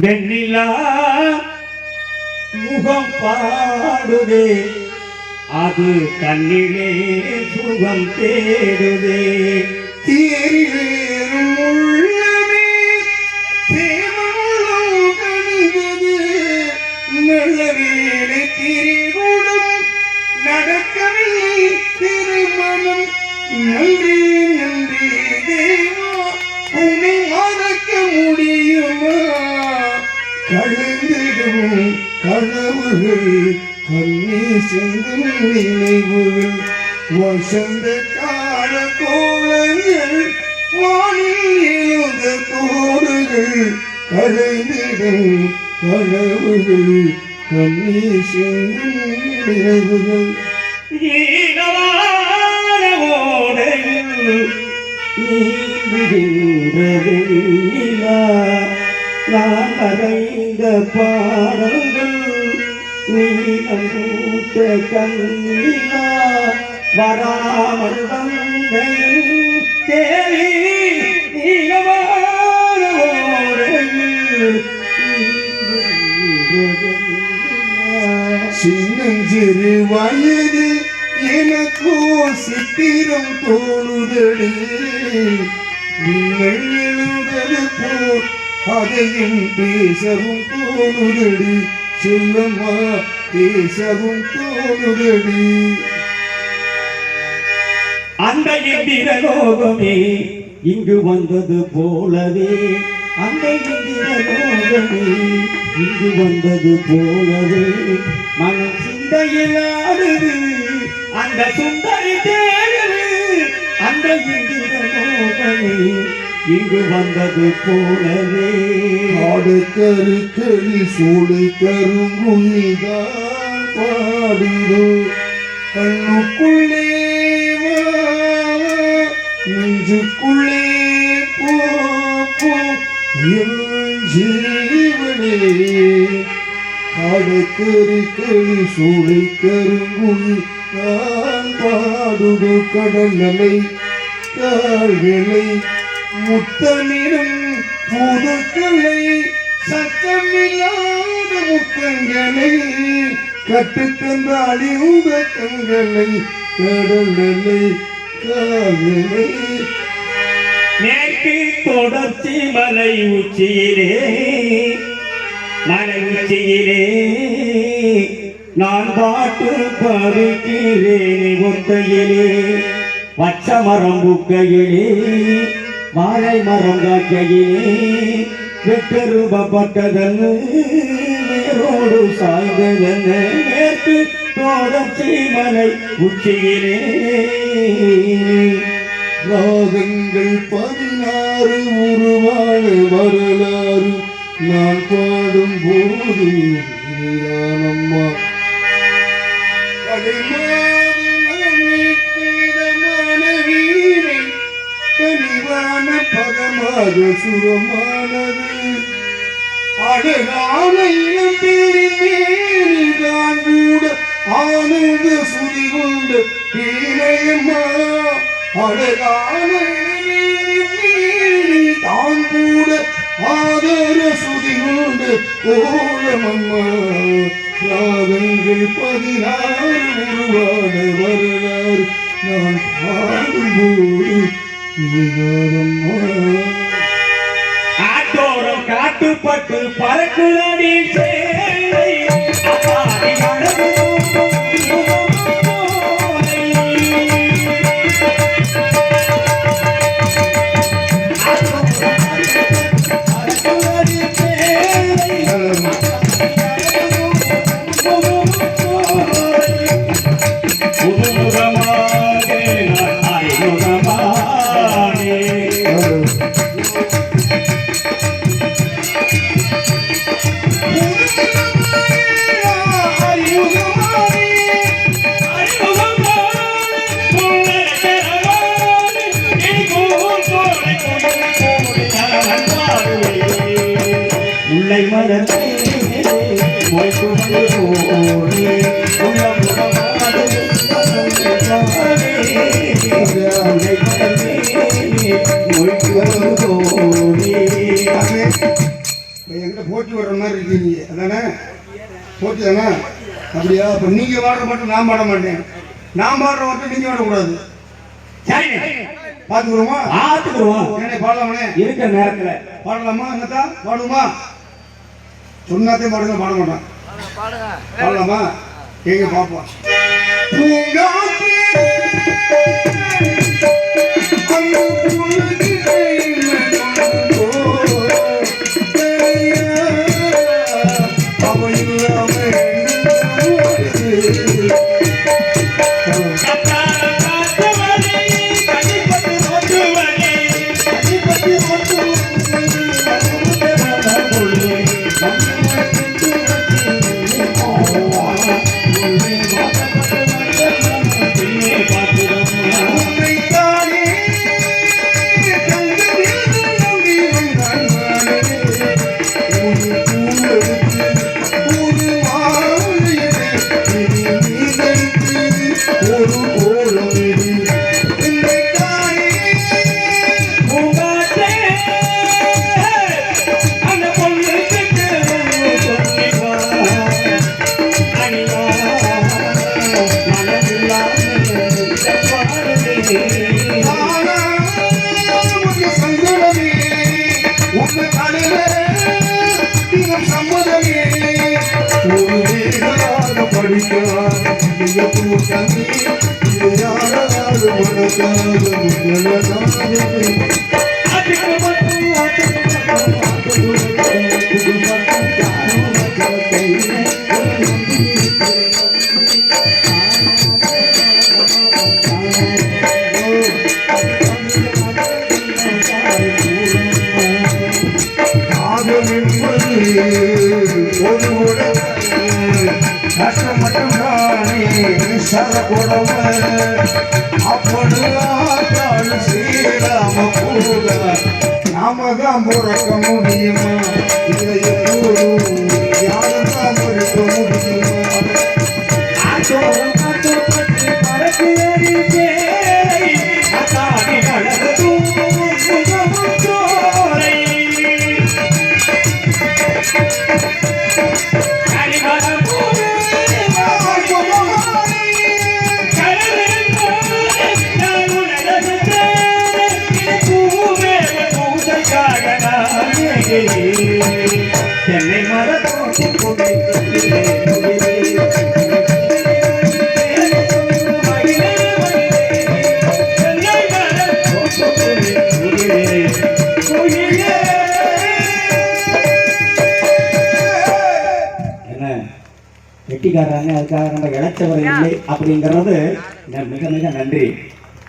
வெண்ணிலா முகம் பாடுதே அது கண்ணிலே சுகம் தேடுதே தேரிலேறும் உள்ளமே தேவனும் கணிதது நல்ல வேலை திரிகூடும் நடக்கவில்லை திருமணம் நன்றி நன்றி தேவா உன்னை மறக்க முடியுமா கழுந்திடும் கனவுகள் கண்ணீ செங்கும் நினைவுகள் வசந்த கால கோலங்கள் வானில் எழுத கோடுகள் கலைந்திடும் கனவுகள் கண்ணீ செங்கும் நினைவுகள் நீங்குகின்றதெல்லா நான் அறைந்த பாடங்கள் நீலூட்ட கண்ணிலா வராமல் வந்த தேவி நீலவான ஓடையில் சின்னஞ்சிறு வயதில் எனக்கோ சித்திரம் தோணுதடி நீங்கள் எழுதது போல் அதையும் பேசவும் தோணுதடி சொல்லம்மா பேசவும் தோணுதடி அந்த இந்திரலோகமே இங்கு வந்தது போலவே அந்த இந்திரலோகமே இங்கு வந்தது போலவே மனம் சிந்தையில் ஆடுது அந்த சுந்தரி தேடுது அந்த இந்திரலோகமே இங்கு வந்தது போலவே ஆடு கரு கறி சூடு கருங்குயில்தான் பாடுதோ கண்ணுக்குள்ளே நெஞ்சுக்குள்ளே போ போ என் ஜீவனே ஆடு கரு கறி சூடு கருங்குயில் நான் பாடுதோ கடல் அலை கால்களை முத்தமிடும் புதுக்களை சத்தமில்லாத முத்தங்களை கட்டுத்தந்த அழிவுத கண்களை கடலை கால்களை மேற்கு தொடர்ச்சி மலை உச்சியிலே நான் பாட்டு பருக்கிறேன் ஒத்தையிலே பச்சை மரம் புக்கையிலே வாழை மரம் காக்கையிலே வெட்டருபப்பட்டதன்னு வேரோடு சாய்ந்ததன்னு மேற்கு தொடர்ச்சி மலை உச்சியிலே ராகங்கள் 16 உருவான வரலாறு நான் பாடும் போது அம்மா கனிவான பதமாக சுரமானது அழகான இளம்பேரிதான் கூட ஆனந்த சுதி கொண்ட பீரையம்மா அழகான தான் கூட ஆதர சுதி கொண்ட கோலமம்மா ராகங்கள் 16 உருவான வரலாறு நான் பாடும்போது ஆட்டோரம் காட்டுப்பட்டு பறக்குதடி சேலை முல்லை மரத்தை மொய்க்கு வந்து போனே உள்ளம் முகமானது முல்லை மரத்தை மொய்க்கு வந்து போனே என்கிட்ட போட்டி வர்ற மாதிரி இருக்கீங்க அதானே? போட்டி தானே? அப்படியா? அப்ப நீங்க பாடுற மட்டும் நான் பாட மாட்டேன், நான் பாடுற மட்டும் நீங்க பாடக்கூடாது. சரி பாத்துக்கிறோமா? ஆத்துக்குருவோம். ஏனே பாடலாமனே? இருக்கிற நேரத்துல பாடலாமா? என்னத்தா பாடுமா? சொன்னாத்தையும் பாடுங்க, பாட மாட்டான். பாடலாமா? எங்க பாப்போம். பூங்காற்றே, அந்த புல்லுக்கிட்டே அவ இல்லாம கஷ்டம் மட்டும்தானே சரகுடம அப்படியாத்தாள் சீராம கூட நாம தான் பிறக்க முடியுமா? இதை யாரும் தான் பிறக்க முடியுமா? என்னை மறந்து வெட்டிக்காரங்க அதுக்காக நம்ம இழைச்சவர் இல்லை அப்படிங்கிறது மிக மிக நன்றி.